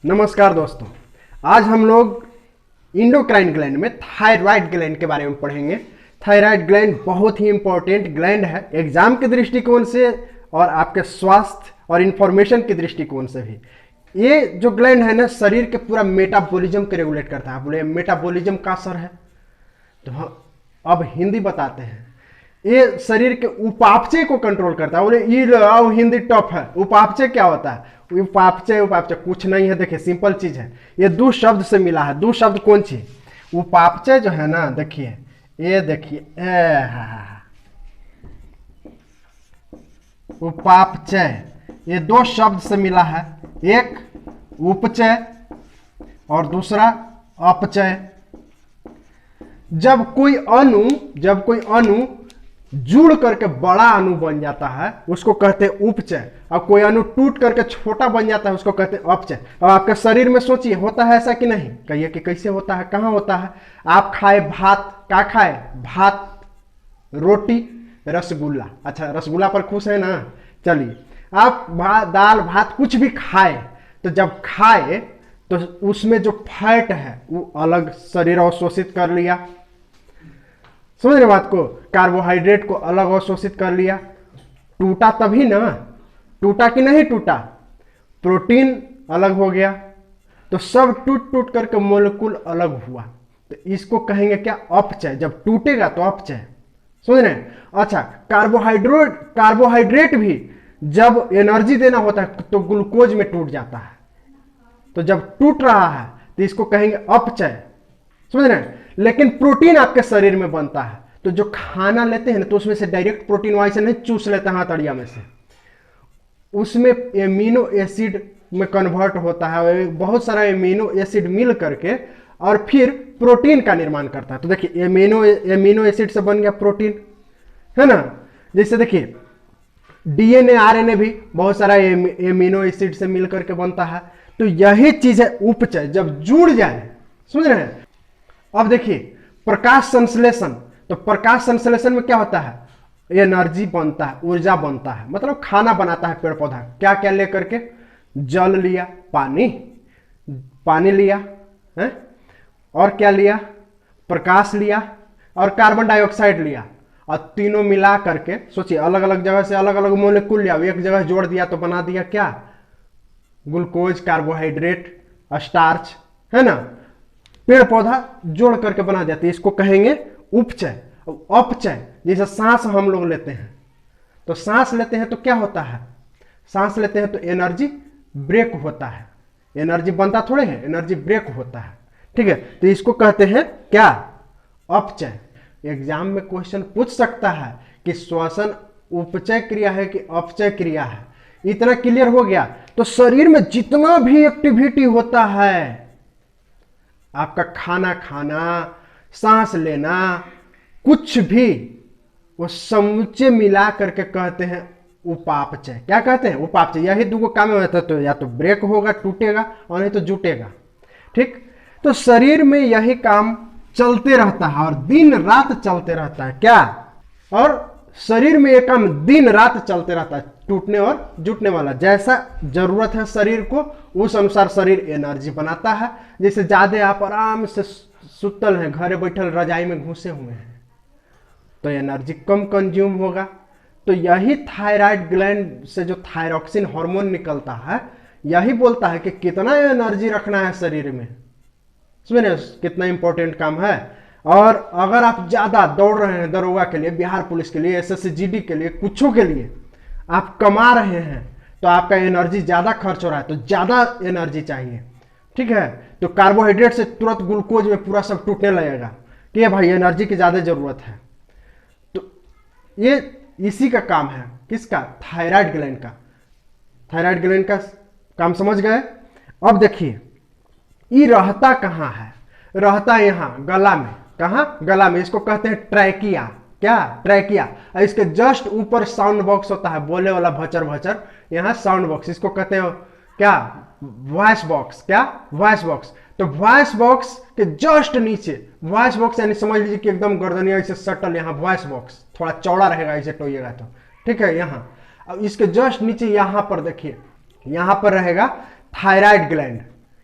नमस्कार दोस्तों, आज हम लोग इंडोक्राइन ग्लैंड में थायराइड ग्लैंड के बारे में पढ़ेंगे। थायराइड ग्लैंड बहुत ही इंपॉर्टेंट ग्लैंड है एग्जाम के दृष्टिकोण से और आपके स्वास्थ्य और इंफॉर्मेशन के दृष्टिकोण से भी। ये जो ग्लैंड है ना, शरीर के पूरा मेटाबॉलिज्म को रेगुलेट करता है। बोले मेटाबॉलिज्म का सर है तो अब हिंदी बताते हैं। ये शरीर के उपापचय को कंट्रोल करता है। बोले ये आओ हिंदी टफ है। उपापचय क्या होता है? उपापचय उपापचय कुछ नहीं है, देखिए सिंपल चीज है। ये दो शब्द से मिला है। दो शब्द कौन सी? उपापचय जो है ना, देखिए ये देखिए उपापचय, ये दो शब्द से मिला है। एक उपचय और दूसरा अपचय। जब कोई अणु जुड़ करके बड़ा अणु बन जाता है उसको कहते हैं उपचय, और कोई अणु टूट करके छोटा बन जाता है उसको कहते हैं अपचय। अब आपके शरीर में सोचिए, होता है ऐसा कि नहीं? कहिए कि कैसे होता है, कहाँ होता है? आप खाए भात, क्या खाए? भात, रोटी, रसगुल्ला। अच्छा, रसगुल्ला पर खुश है ना? चलिए, आप दाल भात कुछ भी खाए तो जब खाए तो उसमें जो फैट है वो अलग शरीर अवशोषित कर लिया। समझ रहे बात को? कार्बोहाइड्रेट को अलग अवशोषित कर लिया। टूटा तभी ना, टूटा कि नहीं टूटा? प्रोटीन अलग हो गया, तो सब टूट टूट करके मोलेकुल अलग हुआ। तो इसको कहेंगे क्या? अपचय। जब टूटेगा तो अपचय। समझ रहे हैं? अच्छा, कार्बोहाइड्रेट भी जब एनर्जी देना होता है तो ग्लूकोज में टूट जाता है। तो जब टूट रहा है तो इसको कहेंगे अपचय। समझ रहे हैं? लेकिन प्रोटीन आपके शरीर में बनता है, तो जो खाना लेते हैं ना तो उसमें से डायरेक्ट प्रोटीन वहीं से नहीं चूस लेते हैं हथौड़िया में से, उसमें एमिनो एसिड में कन्वर्ट होता है। बहुत सारा एमिनो एसिड मिल करके और फिर प्रोटीन का निर्माण करता है। तो देखिए एमिनो एसिड से बन गया प्रोटीन, है ना? जैसे देखिए डीएनए आरएनए भी बहुत सारा एमिनो एसिड से मिल करके बनता है। तो यही चीज है उपचय, जब जुड़ जाए। समझ रहे हैं? अब देखिए प्रकाश संश्लेषण। तो प्रकाश संश्लेषण में क्या होता है? एनर्जी बनता है, ऊर्जा बनता है, मतलब खाना बनाता है पेड़ पौधा। क्या क्या लेकर के? जल लिया, पानी लिया है, और क्या लिया? प्रकाश लिया और कार्बन डाइऑक्साइड लिया, और तीनों मिला करके सोचिए अलग अलग जगह से अलग अलग मोलेकुल लिया, एक जगह जोड़ दिया तो बना दिया क्या? ग्लूकोज, कार्बोहाइड्रेट, स्टार्च, है ना? पेड़ पौधा जोड़ करके बना जाते हैं। इसको कहेंगे उपचय। अपचय जैसे सांस हम लोग लेते हैं, तो सांस लेते हैं तो क्या होता है? सांस लेते हैं तो एनर्जी ब्रेक होता है। एनर्जी बनता थोड़े है, एनर्जी ब्रेक होता है। ठीक है, तो इसको कहते हैं क्या? अपचय। एग्जाम में क्वेश्चन पूछ सकता है कि श्वसन उपचय क्रिया है कि अपचय क्रिया है। इतना क्लियर हो गया तो शरीर में जितना भी एक्टिविटी होता है, आपका खाना खाना, सांस लेना, कुछ भी, वो समूचे मिला करके कहते हैं उपापचय। क्या कहते हैं? उपापचय। यही दो काम में होता है, तो या तो ब्रेक होगा, टूटेगा, और नहीं तो जुटेगा। ठीक, तो शरीर में यही काम चलते रहता है और दिन रात चलते रहता है। क्या? और शरीर में एक काम दिन रात चलते रहता है, टूटने और जुटने वाला। जैसा जरूरत है शरीर को उस अनुसार शरीर एनर्जी बनाता है। जैसे ज्यादा आप आराम से सुतल हैं, घरे बैठल रजाई में घुसे हुए हैं, तो एनर्जी कम कंज्यूम होगा। तो यही थायराइड ग्लैंड से जो थायरॉक्सिन हार्मोन निकलता है, यही बोलता है कि कितना एनर्जी रखना है शरीर में। समझे कितना इंपॉर्टेंट काम है। और अगर आप ज्यादा दौड़ रहे हैं दरोगा के लिए, बिहार पुलिस के लिए, एसएससी जीडी के लिए, कुछों के लिए आप कमा रहे हैं, तो आपका एनर्जी ज्यादा खर्च हो रहा है, तो ज्यादा एनर्जी चाहिए। ठीक है, तो कार्बोहाइड्रेट से तुरंत ग्लूकोज में पूरा सब टूटने लगेगा कि भाई एनर्जी की ज्यादा जरूरत है। तो ये इसी का काम है। किसका? थायराइड ग्लैंड का। थायराइड ग्लैंड का काम समझ गए? अब देखिए ये रहता कहाँ है? रहता यहाँ गला में। कहाँ? गला में। इसको कहते हैं ट्रैकिया। क्या? ट्रैकिया। इसके जस्ट ऊपर साउंड बॉक्स होता है, बोले वाला भचर भचर, यहाँ साउंड बॉक्स। इसको कहते हैं क्या? Voice box. क्या? Voice box. तो वॉइस बॉक्स के जस्ट नीचे, वॉइस बॉक्स यानी समझ लीजिए कि एकदम गर्दनिया ऐसे सटल, यहाँ वॉइस बॉक्स थोड़ा चौड़ा रहेगा ऐसे टोइएगा तो। ठीक है, यहाँ। अब इसके जस्ट नीचे यहाँ पर देखिए, यहाँ पर रहेगा थायराइड ग्लैंड।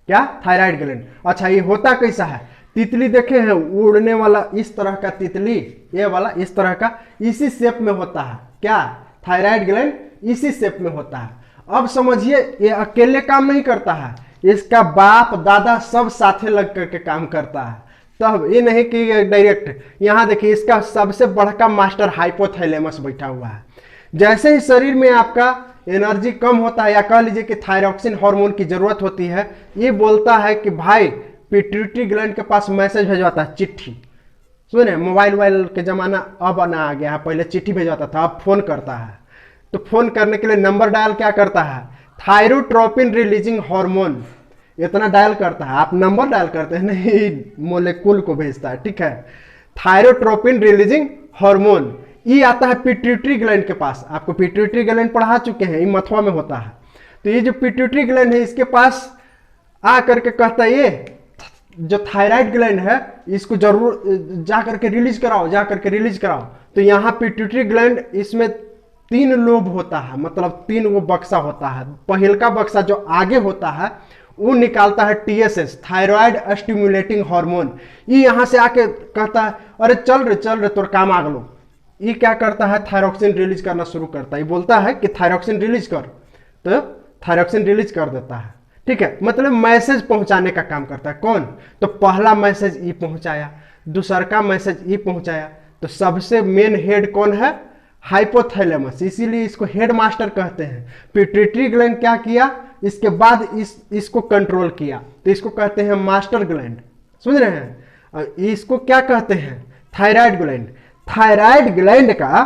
क्या, थायराइड ग्लैंड। अच्छा ये होता कैसा है, तितली देखे हैं उड़ने वाला, इस तरह का तितली, ये वाला इस तरह का, इसी शेप में होता है क्या, थायराइड ग्लैंड इसी शेप में होता है। अब समझिए ये अकेले काम नहीं करता है, इसका बाप दादा सब साथे लग करके काम करता है। तब ये नहीं कि डायरेक्ट, यहाँ देखिए इसका सबसे बड़का मास्टर हाइपोथैलेमस बैठा हुआ है। जैसे ही शरीर में आपका एनर्जी कम होता है या कह लीजिए कि थायरॉक्सिन हार्मोन की जरूरत होती है, ये बोलता है कि भाई पिट्यूटरी ग्लैंड के पास मैसेज भेजवाता है, चिट्ठी। सुने मोबाइल वोबाइल के जमाना अब ना आ गया है, पहले चिट्ठी भेजवाता था, अब फोन करता है। तो फोन करने के लिए नंबर डायल क्या करता है, थायरोट्रोपिन रिलीजिंग हार्मोन, इतना डायल करता है। आप नंबर डायल करते हैं नहीं, मोलेकुल को भेजता है, ठीक है। थायरोट्रोपिन रिलीजिंग हार्मोन ये आता है पिट्यूटरी ग्लैंड के पास। आपको पिट्यूटरी ग्लैंड पढ़ा चुके हैं, ये मथुआ में होता है। तो ये जो पिट्यूटरी ग्लैंड है इसके पास आ करके कहता है, ये जो थायराइड ग्लैंड है इसको जरूर जा करके रिलीज कराओ, जा करके रिलीज कराओ। तो यहाँ पिट्यूटरी ग्लैंड, इसमें 3 लोब होता है, मतलब 3 वो बक्सा होता है। पहल का बक्सा जो आगे होता है वो निकालता है TSH, थायराइड स्टिमुलेटिंग हार्मोन। ये यहाँ से आके कहता है अरे चल रे तोर काम आग लो। ये क्या करता है, थायरॉक्सिन रिलीज करना शुरू करता है। ये बोलता है कि थायरॉक्सिन रिलीज कर, तो थायरॉक्सिन रिलीज कर देता है, ठीक है। मतलब मैसेज पहुंचाने का काम करता है। कौन, तो पहला मैसेज ये पहुंचाया, दूसरा का मैसेज ये पहुंचाया। तो सबसे मेन हेड कौन है, हाइपोथैलेमस, इसीलिए इसको हेड मास्टर कहते हैं। पिट्यूटरी ग्लैंड क्या किया, इसके बाद इसको कंट्रोल किया, तो इसको कहते हैं मास्टर ग्लैंड, समझ रहे हैं। इसको क्या कहते हैं, थायराइड ग्लैंड। थायराइड ग्लैंड का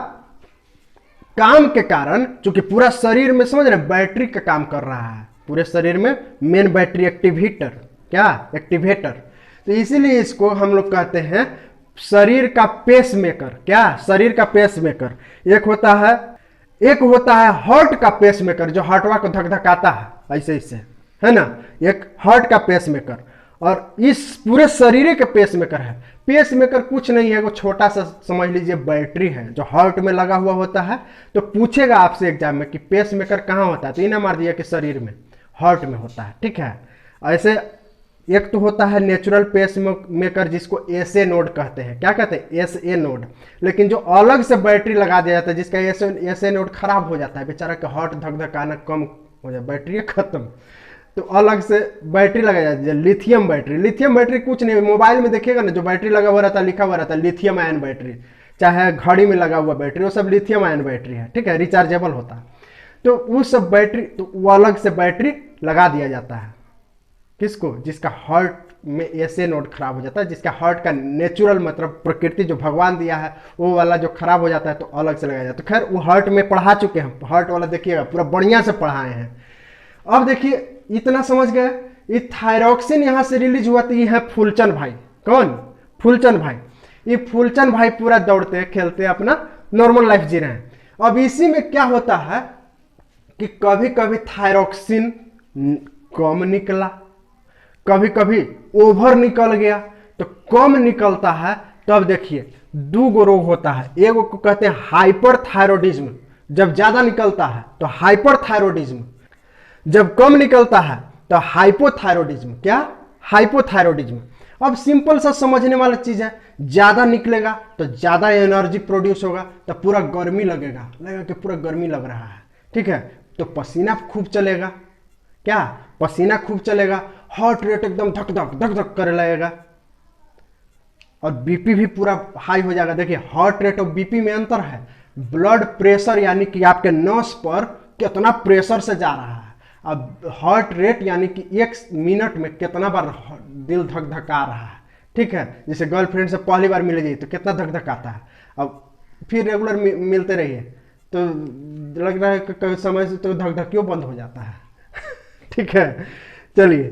काम के कारण, चूंकि पूरा शरीर में समझ रहे बैटरी का काम कर रहा है, पूरे शरीर में मेन बैटरी एक्टिवेटर, क्या एक्टिवेटर। तो इसीलिए इसको हम लोग कहते हैं शरीर का पेस मेकर, क्या शरीर का पेस मेकर। एक होता है हार्ट का पेस मेकर, जो हार्टवा को धक धकाता है ऐसे ऐसे, है ना, एक हार्ट का पेस मेकर। और इस पूरे शरीर के पेस मेकर है। पेस मेकर कुछ नहीं है, वो छोटा सा समझ लीजिए बैटरी है जो हार्ट में लगा हुआ होता है। तो पूछेगा आपसे एग्जाम में कि पेस मेकर कहाँ होता है, तो इन्हें मार दिया कि शरीर में, हार्ट में होता है, ठीक है। ऐसे एक तो होता है नेचुरल पेस मेकर जिसको SA नोड कहते हैं, क्या कहते हैं, SA नोड। लेकिन जो अलग से बैटरी लगा दिया जाता है, जिसका SA नोड खराब हो जाता है, बेचारा का हार्ट धक धकाना कम हो जाए, बैटरी खत्म, तो अलग से बैटरी लगाई जाती है, लिथियम बैटरी। लिथियम बैटरी कुछ नहीं, मोबाइल में देखिएगा ना जो बैटरी लगा हुआ रहता है, लिखा हुआ रहता है लिथियम आयन बैटरी, चाहे घड़ी में लगा हुआ बैटरी, वो सब लिथियम आयन बैटरी है, ठीक है, रिचार्जेबल होता है। तो वो सब बैटरी, तो वो अलग से बैटरी लगा दिया जाता है, किसको, जिसका हार्ट में SA नोड खराब हो जाता है, जिसका हार्ट का नेचुरल मतलब प्रकृति जो भगवान दिया है वो वाला जो खराब हो जाता है तो अलग से लगाया जाता है। खैर वो हार्ट में पढ़ा चुके हैं, हार्ट वाला देखिएगा पूरा बढ़िया से पढ़ाए हैं। अब देखिए इतना समझ गए, ये थायरॉक्सिन यहाँ से रिलीज हुआ, तो ये है फूलचंद भाई। कौन, फूलचंद भाई। ये फूलचंद भाई पूरा दौड़ते खेलते अपना नॉर्मल लाइफ जी रहे हैं। अब इसी में क्या होता है कि कभी कभी थायरॉक्सिन कम निकला, कभी कभी ओवर निकल गया। तो कम निकलता है तब देखिए 2 रोग होता है, एक को कहते हैं हाइपरथायरॉयडिज्म, जब ज्यादा निकलता है तो हाइपरथायरॉयडिज्म, जब कम निकलता है तो हाइपोथायरॉयडिज्म, क्या, हाइपोथायरॉयडिज्म। अब सिंपल सा समझने वाला चीज है, ज्यादा निकलेगा तो ज्यादा एनर्जी प्रोड्यूस होगा, तो पूरा गर्मी लगेगा कि पूरा गर्मी लग रहा है, ठीक है। तो पसीना खूब चलेगा, क्या, पसीना खूब चलेगा, हार्ट रेट एकदम धक धक धक धक करे लगेगा, और बीपी भी पूरा हाई हो जाएगा। देखिए हार्ट रेट और बीपी में अंतर है। ब्लड प्रेशर यानी कि आपके नस पर कितना प्रेशर से जा रहा है, अब हार्ट रेट यानी कि 1 मिनट में कितना बार दिल धक धका रहा है, ठीक है। जैसे गर्लफ्रेंड से पहली बार मिले जाइए तो कितना धक धकाता है, अब फिर रेगुलर मिलते रहिए तो लग रहा है कि समय से तो धक धक क्यों बंद हो जाता है ठीक है। चलिए,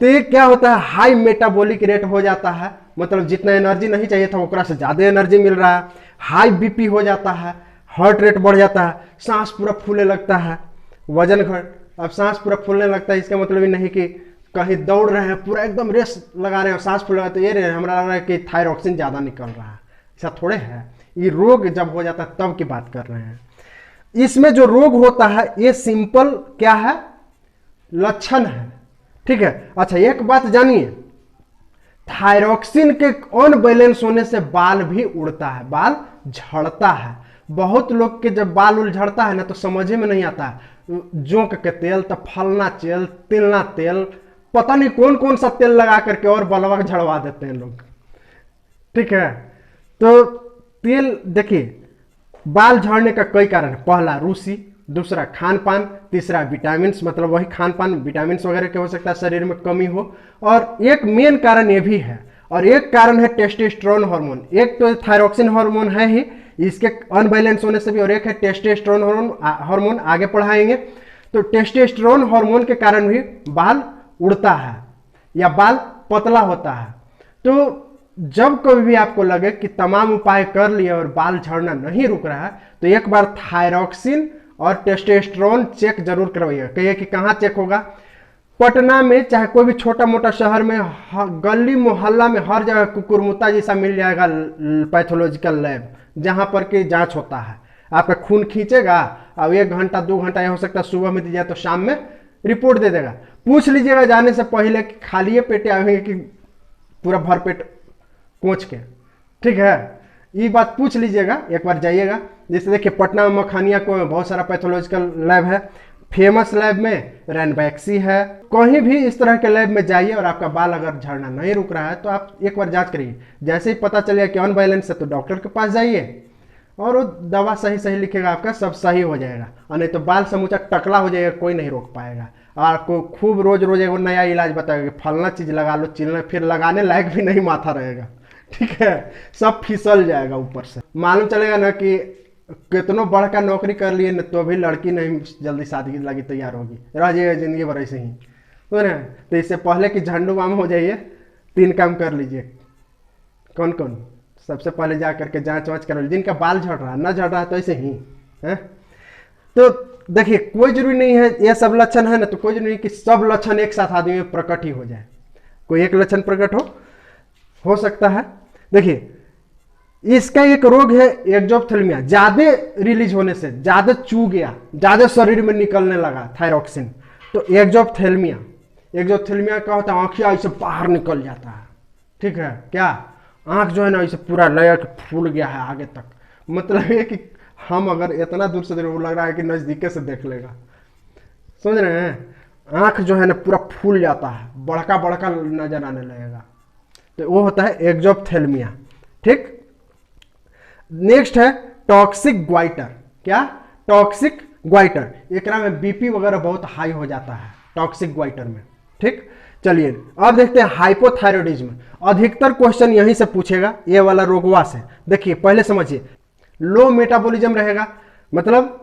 तो ये क्या होता है, हाई मेटाबॉलिक रेट हो जाता है, मतलब जितना एनर्जी नहीं चाहिए था ओकरा से ज़्यादा एनर्जी मिल रहा है। हाई बीपी हो जाता है, हार्ट रेट बढ़ जाता है, सांस पूरा फूलने लगता है, वजन घट, अब सांस पूरा फूलने लगता है, इसका मतलब ये नहीं कि कहीं दौड़ रहे हैं पूरा एकदम रेस लगा रहे हैं सांस फूल रहा है तो ये हमारा लग रहा है कि थायरॉक्सिन ज़्यादा निकल रहा है, ऐसा थोड़े है। ये रोग जब हो जाता है तब की बात कर रहे हैं। इसमें जो रोग होता है ये सिंपल क्या है, लक्षण है, ठीक है। अच्छा एक बात जानिए, थायरॉक्सिन के अनबैलेंस होने से बाल भी उड़ता है, बाल झड़ता है। बहुत लोग के जब बाल उल झड़ता है ना तो समझ में नहीं आता, जोंक के तेल तो फलना तेल तिलना तेल, पता नहीं कौन कौन सा तेल लगा करके और बलवा झड़वा देते हैं लोग। ठीक है, तो तेल देखिए, बाल झड़ने का कई कारण है। पहला रूसी, दूसरा खान पान, तीसरा विटामिन, मतलब वही खान पान विटामिन वगैरह के हो सकता है शरीर में कमी हो, और एक मेन कारण ये भी है, और एक कारण है टेस्टोस्टेरोन हार्मोन। एक तो थायरॉक्सिन हार्मोन है ही, इसके अनबैलेंस होने से भी, और एक है टेस्टोस्टेरोन हार्मोन, आगे पढ़ाएंगे। तो टेस्टोस्टेरोन हार्मोन के कारण भी बाल उड़ता है या बाल पतला होता है। तो जब कभी भी आपको लगे कि तमाम उपाय कर लिए और बाल झड़ना नहीं रुक रहा है, तो एक बार थायरॉक्सिन और टेस्टोस्टेरोन चेक जरूर करवाइएगा। कहिए कि कहाँ चेक होगा? पटना में चाहे कोई भी छोटा मोटा शहर में, गली मोहल्ला में हर जगह कुकुरमुत्ता जैसा मिल जाएगा पैथोलॉजिकल लैब, जहां पर कि जांच होता है। आपका खून खींचेगा, अब 1 घंटा 2 घंटा या हो सकता है सुबह में दीजिए तो शाम में रिपोर्ट दे देगा। पूछ लीजिएगा जाने से पहले कि खाली पेटे आएंगे कि पूरा भरपेट कोच के। ठीक है, ये बात पूछ लीजिएगा, एक बार जाइएगा। जैसे देखिए पटना में मखानिया को बहुत सारा पैथोलॉजिकल लैब है, फेमस लैब में रैनबैक्सी है। कहीं भी इस तरह के लैब में जाइए और आपका बाल अगर झड़ना नहीं रुक रहा है तो आप एक बार जांच करिए। जैसे ही पता चलेगा कि अनबैलेंस है तो डॉक्टर के पास जाइए, और वो दवा सही सही लिखेगा, आपका सब सही हो जाएगा। और नहीं तो बाल समूचा टकला हो जाएगा, कोई नहीं रोक पाएगा। आपको खूब रोज रोज एक नया इलाज बताएगा कि फलना चीज लगा लो, चिलना, फिर लगाने लायक भी नहीं माथा रहेगा। ठीक है, सब फिसल जाएगा ऊपर से। मालूम चलेगा ना कि कितनों बढ़ का नौकरी कर लिए न तो भी लड़की नहीं जल्दी शादी लगी तैयार होगी, रह जाइए जिंदगी भर ऐसे ही। तो ना, तो इससे पहले कि झंडू माम हो जाइए, 3 काम कर लीजिए। कौन कौन? सबसे पहले जा करके जांच वाँच कर लीजिए, जिनका बाल झड़ रहा है, ना झड़ रहा है तो ऐसे ही है। तो देखिए कोई जरूरी नहीं है ये सब लक्षण है ना, तो कोई जरूरी नहीं कि सब लक्षण एक साथ आदमी में प्रकट ही हो जाए। कोई एक लक्षण प्रकट हो सकता है। देखिए इसका एक रोग है एक्सोप्थेल्मिया, ज्यादा रिलीज होने से, ज्यादा चू गया, ज्यादा शरीर में निकलने लगा थायरॉक्सिन, तो एक्सोप्थेल्मिया। एक्सोप्थेल्मिया क्या होता है? आंखिया ऐसे बाहर निकल जाता है। ठीक है, क्या आंख जो है ना इसे पूरा लगा के फूल गया है आगे तक। मतलब ये कि हम अगर इतना दूर से वो लग रहा है कि नजदीके से देख लेगा, समझ रहे हैं? आंख जो है ना पूरा फूल जाता है, बड़का बड़का नजर आने लगेगा, तो वो होता है एक्सोप्थेल्मिया। ठीक, नेक्स्ट है टॉक्सिक ग्वाइटर। क्या? टॉक्सिक ग्वाइटर, एकरा में बीपी वगैरह बहुत हाई हो जाता है टॉक्सिक ग्वाइटर में। ठीक, चलिए अब देखते हैं हाइपोथायरॉयडिज्म। अधिकतर क्वेश्चन यहीं से पूछेगा, ये वाला रोगवा से। देखिए पहले समझिए, लो मेटाबॉलिज्म रहेगा, मतलब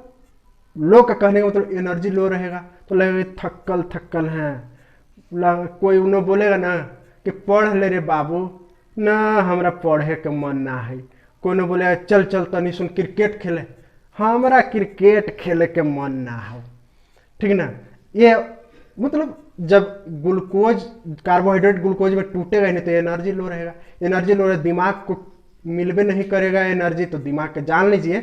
लो का कहने का मतलब एनर्जी लो रहेगा, तो लगेगा थक्कल थक्कल है। कोई उन्हें बोलेगा ना कि पढ़ ले रे बाबू, ना हमरा पढ़े के मन ना है। कोई बोले चल चल तनी सुन क्रिकेट खेले, हमरा क्रिकेट खेले के मन ना हो। ठीक ना, ये मतलब जब ग्लूकोज, कार्बोहाइड्रेट ग्लूकोज में टूटेगा नहीं तो एनर्जी लो रहेगा। एनर्जी लो रहेगा, दिमाग को मिलबे नहीं करेगा एनर्जी, तो दिमाग के जान लीजिए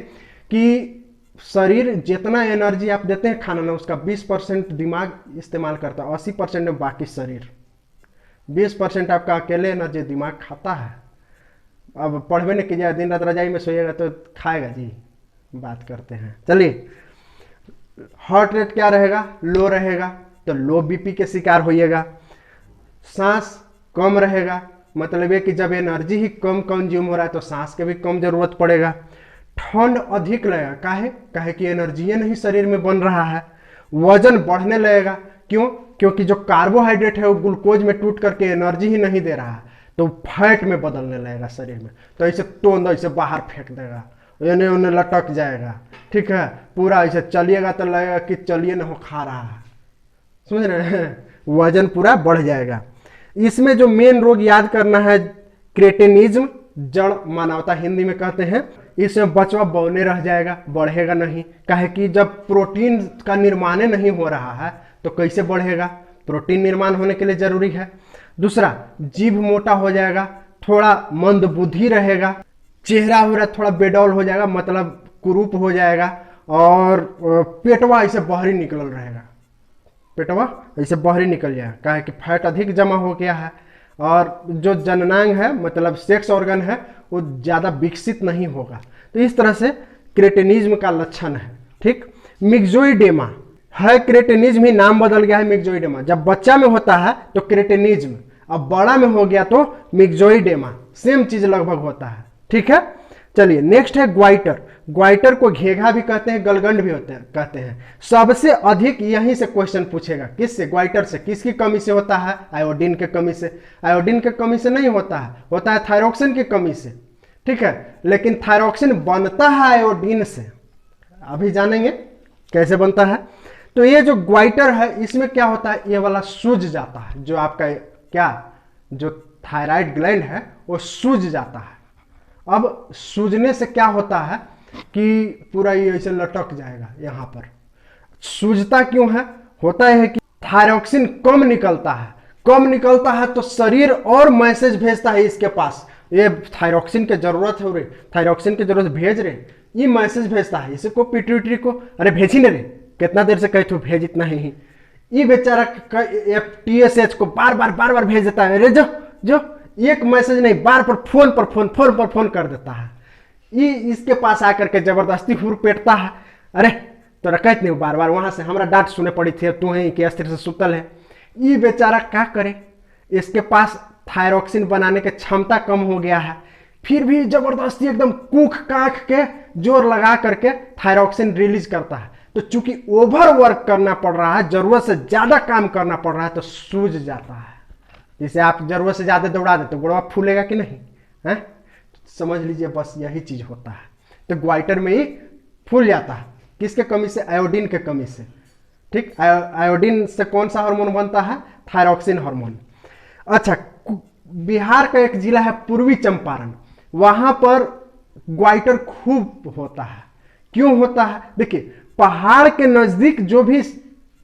कि शरीर जितना एनर्जी आप देते हैं खाना ना, उसका 20% दिमाग इस्तेमाल करता है, 80% में बाकी शरीर। 20% आपका अकेले एनर्जी दिमाग खाता है। अब पढ़वे नहीं कीजिएगा, दिन रात रजाई में सोइएगा तो खाएगा जी। बात करते हैं, चलिए हार्ट रेट क्या रहेगा? लो रहेगा, तो लो बीपी के शिकार होइएगा। सांस कम रहेगा, मतलब ये कि जब एनर्जी ही कम कंज्यूम हो रहा है तो सांस के भी कम जरूरत पड़ेगा। ठंड अधिक लगेगा, काहे कि एनर्जी नहीं शरीर में बन रहा है। वजन बढ़ने लगेगा, क्यों? क्योंकि जो कार्बोहाइड्रेट है वो ग्लूकोज में टूट करके एनर्जी ही नहीं दे रहा है, तो फैट में बदलने लगेगा शरीर में, तो ऐसे तोंद ऐसे बाहर फेंक देगा, इन्हें उन्हें लटक जाएगा। ठीक है, पूरा ऐसे चलिएगा तो लगेगा कि चलिए ना हो खा रहा है, समझ रहे हैं? वजन पूरा बढ़ जाएगा। इसमें जो मेन रोग याद करना है, क्रेटिनिज्म, जड़ मानवता हिंदी में कहते हैं। इसमें बचवा बौने रह जाएगा, बढ़ेगा नहीं, काहे कि जब प्रोटीन का निर्माण नहीं हो रहा है तो कैसे बढ़ेगा? प्रोटीन निर्माण होने के लिए जरूरी है। दूसरा, जीभ मोटा हो जाएगा, थोड़ा मंद बुद्धि रहेगा, चेहरा वगैरह थोड़ा बेडौल हो जाएगा, मतलब कुरूप हो जाएगा, और पेटवा ऐसे बाहरी निकल रहेगा। पेटवा ऐसे बाहरी निकल जाएगा, कहा है कि फैट अधिक जमा हो गया है और जो जननांग है मतलब सेक्स ऑर्गन है वो ज़्यादा विकसित नहीं होगा। तो इस तरह से क्रेटिनिज्म का लक्षण है। ठीक, मिक्सोइडेमा है, क्रेटिनिज्म ही नाम बदल गया है मिक्सोइडेमा। जब बच्चा में होता है तो क्रेटिनिज्म, अब बड़ा में हो गया तो मिक्सोइडेमा, सेम चीज लगभग होता है। ठीक है, चलिए नेक्स्ट है ग्वाइटर। ग्वाइटर को घेघा भी कहते हैं, गलगंड भी कहते हैं। सबसे अधिक यहीं से क्वेश्चन पूछेगा, किससे? ग्वाइटर से। किसकी कमी से होता है? आयोडीन के कमी से। आयोडीन के कमी से नहीं होता है, होता है थायरोक्सिन की कमी से। ठीक है, लेकिन थायरोक्सिन बनता है आयोडीन से, अभी जानेंगे कैसे बनता है। तो ये जो ग्वाइटर है इसमें क्या होता है, ये वाला सूज जाता है, जो आपका क्या जो थायराइड ग्लैंड है वो सूज जाता है। अब सूजने से क्या होता है कि पूरा ये ऐसे लटक जाएगा यहाँ पर। सूजता क्यों है? होता है कि थायरोक्सिन कम निकलता है, कम निकलता है तो शरीर और मैसेज भेजता है इसके पास, ये थायरोक्सिन की जरूरत है, थायरोक्सिन की जरूरत भेज रहे, ये मैसेज भेजता है इसे को पिट्यूटरी को, अरे भेजी नहीं रे, कितना देर से कहे तू भेज इतना ही। ये बेचारा TSH को बार बार भेज देता है, अरे जो जो एक मैसेज नहीं, बार पर फोन कर देता है। ये इसके पास आकर के जबरदस्ती हुर पेटता है, अरे तोरा कहत नहीं बार वहां से हमारा डांट सुने पड़ी थी, तू ही के अस्थिर से सुतल है। ये बेचारा क्या करे, इसके पास थायरोक्सिन बनाने की क्षमता कम हो गया है, फिर भी जबरदस्ती एकदम कूख काख के जोर लगा करके थायरोक्सिन रिलीज करता है। तो चूंकि ओवर वर्क करना पड़ रहा है, जरूरत से ज्यादा काम करना पड़ रहा है, तो सूझ जाता है। जैसे आप जरूरत से ज्यादा दौड़ा देते तो गुड़वा फूलेगा कि नहीं है? समझ लीजिए बस यही चीज होता है। तो ग्वाइटर में ही फूल जाता है, किसके कमी से? आयोडीन के कमी से। ठीक, आयोडीन से कौन सा हार्मोन बनता है? Thyroxine hormone. अच्छा, बिहार का एक जिला है पूर्वी चंपारण, वहां पर ग्वाइटर खूब होता है। क्यों होता है? देखिए, पहाड़ के नजदीक जो भी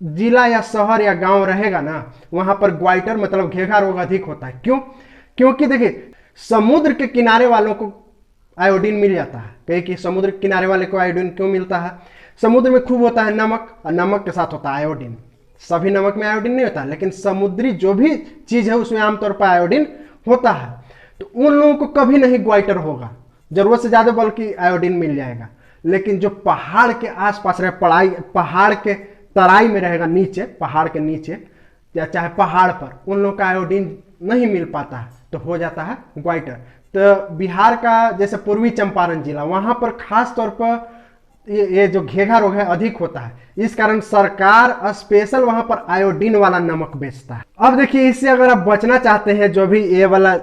जिला या शहर या गांव रहेगा ना, वहां पर ग्वाइटर मतलब घेघा रोग अधिक होता है। क्यों? क्योंकि देखिए समुद्र के किनारे वालों को आयोडीन मिल जाता है। कहीं कि समुद्र के किनारे वाले को आयोडीन क्यों मिलता है? समुद्र में खूब होता है नमक, और नमक के साथ होता है आयोडीन। सभी नमक में आयोडीन नहीं होता, लेकिन समुद्री जो भी चीज है उसमें आमतौर पर आयोडीन होता है। तो उन लोगों को कभी नहीं ग्वाइटर होगा, जरूरत से ज्यादा बल्कि आयोडीन मिल जाएगा। लेकिन जो पहाड़ के आसपास रहे, पहाड़ के तराई में रहेगा, नीचे पहाड़ के नीचे या चाहे पहाड़ पर, उन लोगों का आयोडीन नहीं मिल पाता है, तो हो जाता है ग्वाइटर। तो बिहार का जैसे पूर्वी चंपारण जिला, वहां पर खास तौर पर ये जो घेघा रोग है अधिक होता है। इस कारण सरकार स्पेशल वहां पर आयोडीन वाला नमक बेचता है। अब देखिए, इससे अगर आप बचना चाहते हैं, जो भी ये वाला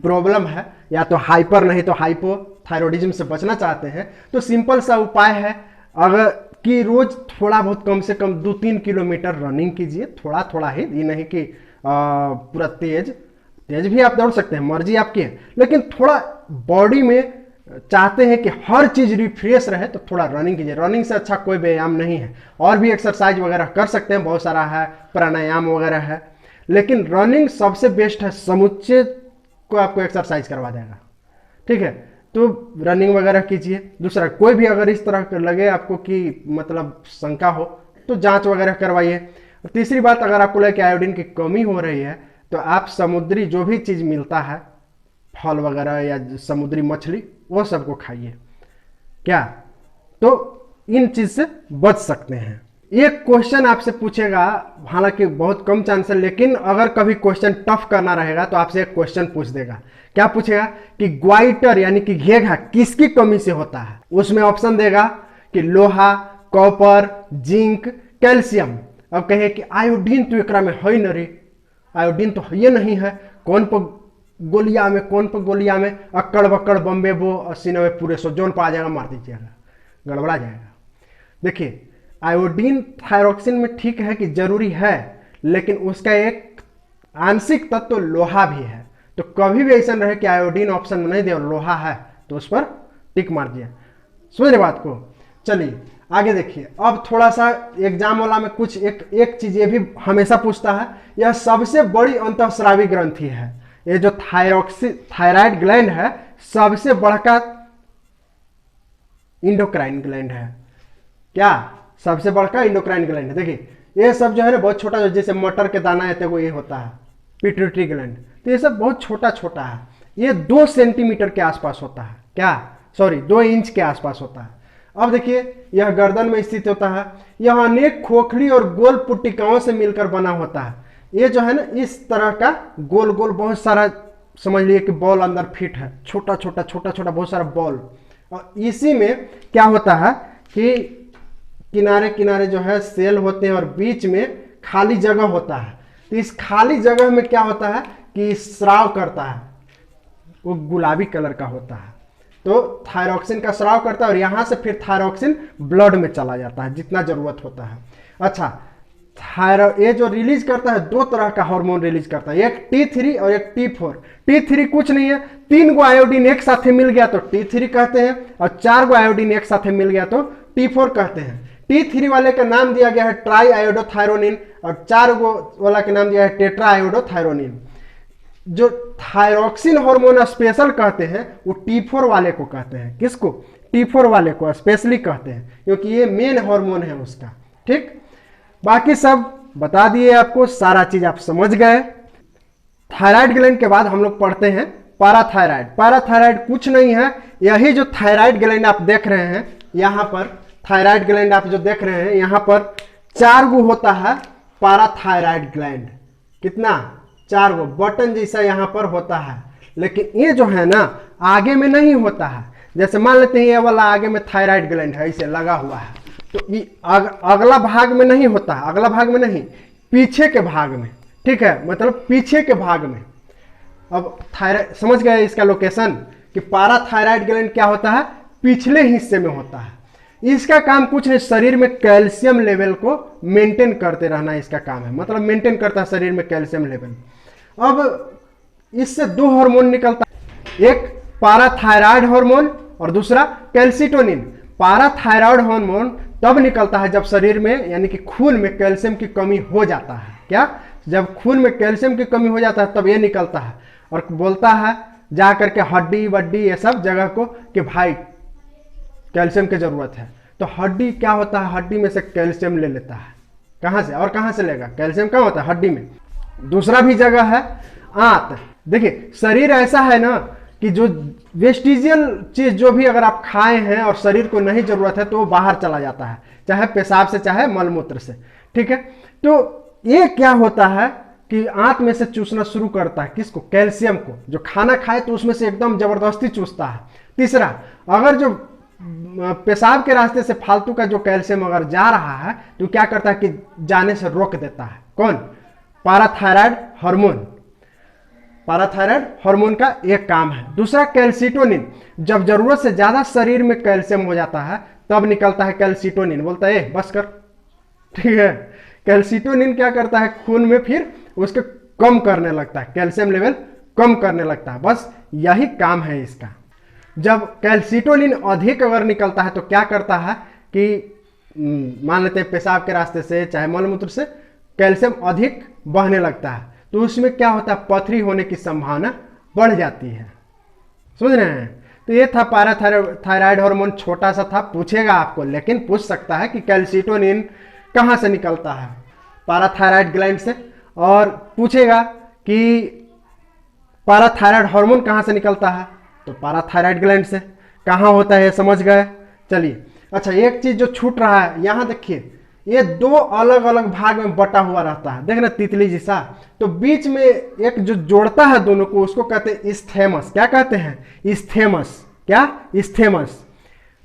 प्रॉब्लम है, या तो हाइपर नहीं तो हाइपोथायरॉयडिज्म से बचना चाहते हैं, तो सिंपल सा उपाय है, अगर कि रोज थोड़ा बहुत कम से कम 2-3 किलोमीटर रनिंग कीजिए, थोड़ा थोड़ा ही, ये नहीं कि पूरा तेज भी आप दौड़ सकते हैं, मर्जी आपकी है, लेकिन थोड़ा बॉडी में चाहते हैं कि हर चीज रिफ्रेश रहे, तो थोड़ा रनिंग कीजिए। रनिंग से अच्छा कोई व्यायाम नहीं है। और भी एक्सरसाइज वगैरह कर सकते हैं, बहुत सारा है, प्राणायाम वगैरह है, लेकिन रनिंग सबसे बेस्ट है, समुच्चय को आपको एक्सरसाइज करवा देगा। ठीक है, तो रनिंग वगैरह कीजिए। दूसरा, कोई भी अगर इस तरह लगे आपको कि मतलब शंका हो, तो जांच वगैरह करवाइए। तीसरी बात, अगर आपको लगे कि आयोडीन की कमी हो रही है, तो आप समुद्री जो भी चीज मिलता है, फल वगैरह या समुद्री मछली, वो सबको खाइए। क्या? तो इन चीज से बच सकते हैं। एक क्वेश्चन आपसे पूछेगा, हालांकि बहुत कम चांस है, लेकिन अगर कभी क्वेश्चन टफ करना रहेगा तो आपसे एक क्वेश्चन पूछ देगा। क्या पूछेगा? कि ग्वाइटर यानी कि घेघा किसकी कमी से होता है? उसमें ऑप्शन देगा कि लोहा, कॉपर, जिंक, कैल्शियम। अब कहे कि आयोडीन तो एकरा में है न रे, आयोडीन तो ये नहीं है, कौन पर गोलिया में अक्कड़ बक्कड़ बम्बे वो 80-90 पूरे 100 जोन पर आ जाएगा, मार दीजिएगा, गड़बड़ा जाएगा। देखिए, आयोडीन थायरोक्सिन में ठीक है कि जरूरी है, लेकिन उसका एक आंशिक तत्व लोहा भी है। तो कभी भी ऐसा रहे कि आयोडीन ऑप्शन में नहीं दे और लोहा है, तो उस पर टिक मार दिया। समझ रहे बात को? चलिए आगे देखिए। अब थोड़ा सा एग्जाम वाला में कुछ एक चीज ये भी हमेशा पूछता है, यह सबसे बड़ी अंतःस्रावी ग्रंथि है। ये जो थायराइड ग्लैंड है, सबसे बड़का इंडोक्राइन ग्लैंड है। क्या? सबसे बड़का इंडोक्राइन ग्लैंड है। देखिए, ये सब जो है ना बहुत छोटा, जैसे मटर के दाना है तो वो ये होता है पिट्यूटरी ग्लैंड, तो ये सब बहुत छोटा छोटा है। ये 2 सेंटीमीटर के आसपास होता है, क्या सॉरी 2 इंच के आसपास होता है। अब देखिए यह गर्दन में स्थित होता है, यह अनेक खोखली और गोल पुट्टिकाओं से मिलकर बना होता है। ये जो है ना इस तरह का गोल गोल बहुत सारा, समझ लिए कि बॉल अंदर फिट है, छोटा छोटा छोटा छोटा बहुत सारा बॉल। और इसी में क्या होता है कि किनारे किनारे जो है सेल होते हैं और बीच में खाली जगह होता है। तो इस खाली जगह में क्या होता है कि स्राव करता है, वो गुलाबी कलर का होता है, तो थायरॉक्सिन का स्राव करता है और यहां से फिर थायरॉक्सिन ब्लड में चला जाता है जितना जरूरत होता है। अच्छा, ये जो रिलीज करता है 2 तरह का हार्मोन रिलीज करता है, एक T3 और एक T4। T3 कुछ नहीं है, 3 गो आयोडीन एक साथ मिल गया तो T3 कहते हैं, और 4 गो आयोडीन एक साथ मिल गया तो T4 कहते हैं। T3 वाले का नाम दिया गया है ट्राई आयोडोथायरोनिन और 4 गो वाला का नाम दिया है टेट्रा आयोडोथायरोनिन। जो थायरॉक्सिन हार्मोन स्पेशल कहते हैं वो T4 वाले को कहते हैं। किसको? T4 वाले को स्पेशली कहते हैं, क्योंकि ये मेन हार्मोन है उसका। ठीक, बाकी सब बता दिए आपको, सारा चीज आप समझ गए। थायराइड ग्लैंड के बाद हम लोग पढ़ते हैं पैराथायराइड। पैराथायराइड कुछ नहीं है, यही जो थायराइड ग्लैंड आप देख रहे हैं, यहां पर थायराइड ग्लैंड आप जो देख रहे हैं, यहां पर 4 गो होता है पैराथायराइड ग्लैंड। कितना? 4 गो, बटन जैसा यहां पर होता है। लेकिन ये जो है ना आगे में नहीं होता है। जैसे मान लेते हैं ये वाला आगे में थायराइड ग्लैंड है, इसे लगा हुआ है, तो ये अगला भाग में नहीं होता है, अगला भाग में नहीं, पीछे के भाग में। ठीक है, मतलब पीछे के भाग में। अब थायराइड समझ गए इसका लोकेशन कि पैराथायराइड ग्लैंड क्या होता है, पिछले हिस्से में होता है। इसका काम कुछ नहीं, शरीर में कैल्शियम लेवल को मेंटेन करते रहना इसका काम है, मतलब मेंटेन करता है शरीर में कैल्शियम लेवल। अब इससे 2 हार्मोन निकलता है, एक पैराथायराइड हार्मोन और दूसरा कैल्सिटोनिन। पैराथायराइड हार्मोन तब निकलता है जब शरीर में यानी कि खून में कैल्शियम की कमी हो जाता है। क्या? जब खून में कैल्शियम की कमी हो जाता है तब ये निकलता है और बोलता है जा करके हड्डी वड्डी ये सब जगह को कि भाई कैल्शियम की जरूरत है। तो हड्डी क्या होता है, हड्डी में से कैल्शियम ले लेता है। कहां से और कहां से लेगा? कैल्शियम कहां होता है? हड्डी में। दूसरा भी जगह है आंत। देखिए शरीर ऐसा है ना कि जो वेस्टिजियल चीज जो भी अगर आप खाए हैं और शरीर को नहीं जरूरत है तो वो बाहर चला जाता है, चाहे पेशाब से चाहे मलमूत्र से। ठीक है, तो ये क्या होता है कि आंत में से चूसना शुरू करता है, किसको? कैल्शियम को। जो खाना खाए तो उसमें से एकदम जबरदस्ती चूसता है। तीसरा, अगर जो पेशाब के रास्ते से फालतू का जो कैल्शियम अगर जा रहा है तो क्या करता है कि जाने से रोक देता है। कौन? Parathyroid hormone. पैराथायराइड हार्मोन का एक काम है। दूसरा कैल्सिटोनिन, जब जरूरत से ज्यादा शरीर में कैल्शियम हो जाता है तब निकलता है कैल्सिटोनिन। बोलता है बस कर। ठीक है, कैल्सिटोनिन क्या करता है, खून में फिर उसको कम करने लगता है, कैल्शियम लेवल कम करने लगता है। बस यही काम है इसका। जब कैल्सिटोनिन अधिक अगर निकलता है तो क्या करता है कि मान लेते हैं पेशाब के रास्ते से चाहे मलमूत्र से कैल्शियम अधिक बहने लगता है, तो उसमें क्या होता है, पथरी होने की संभावना बढ़ जाती है। समझ रहे हैं? तो ये था पैराथायराइड हार्मोन, छोटा सा था, पूछेगा आपको, लेकिन पूछ सकता है कि कैल्सिटोनिन कहां से निकलता है, पैराथायराइड ग्लैंड से, और पूछेगा कि पैराथायराइड हार्मोन कहां से निकलता है, तो पैराथायराइड ग्लैंड से। कहां होता है समझ गए? चलिए, अच्छा एक चीज जो छूट रहा है, यहां देखिए ये 2 अलग अलग भाग में बटा हुआ रहता है, देखना तितली जैसा। तो बीच में एक जो जोड़ता है दोनों को उसको कहते हैं इस्थेमस। क्या कहते हैं? इस्थेमस। क्या? इस्थेमस।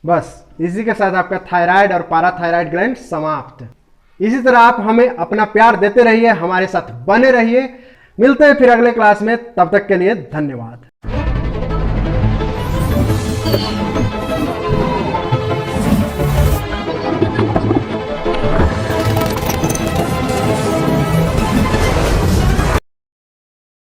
बस इसी के साथ आपका थायराइड और पैराथायराइड ग्लैंड समाप्त। इसी तरह आप हमें अपना प्यार देते रहिए, हमारे साथ बने रहिए। मिलते हैं फिर अगले क्लास में, तब तक के लिए धन्यवाद।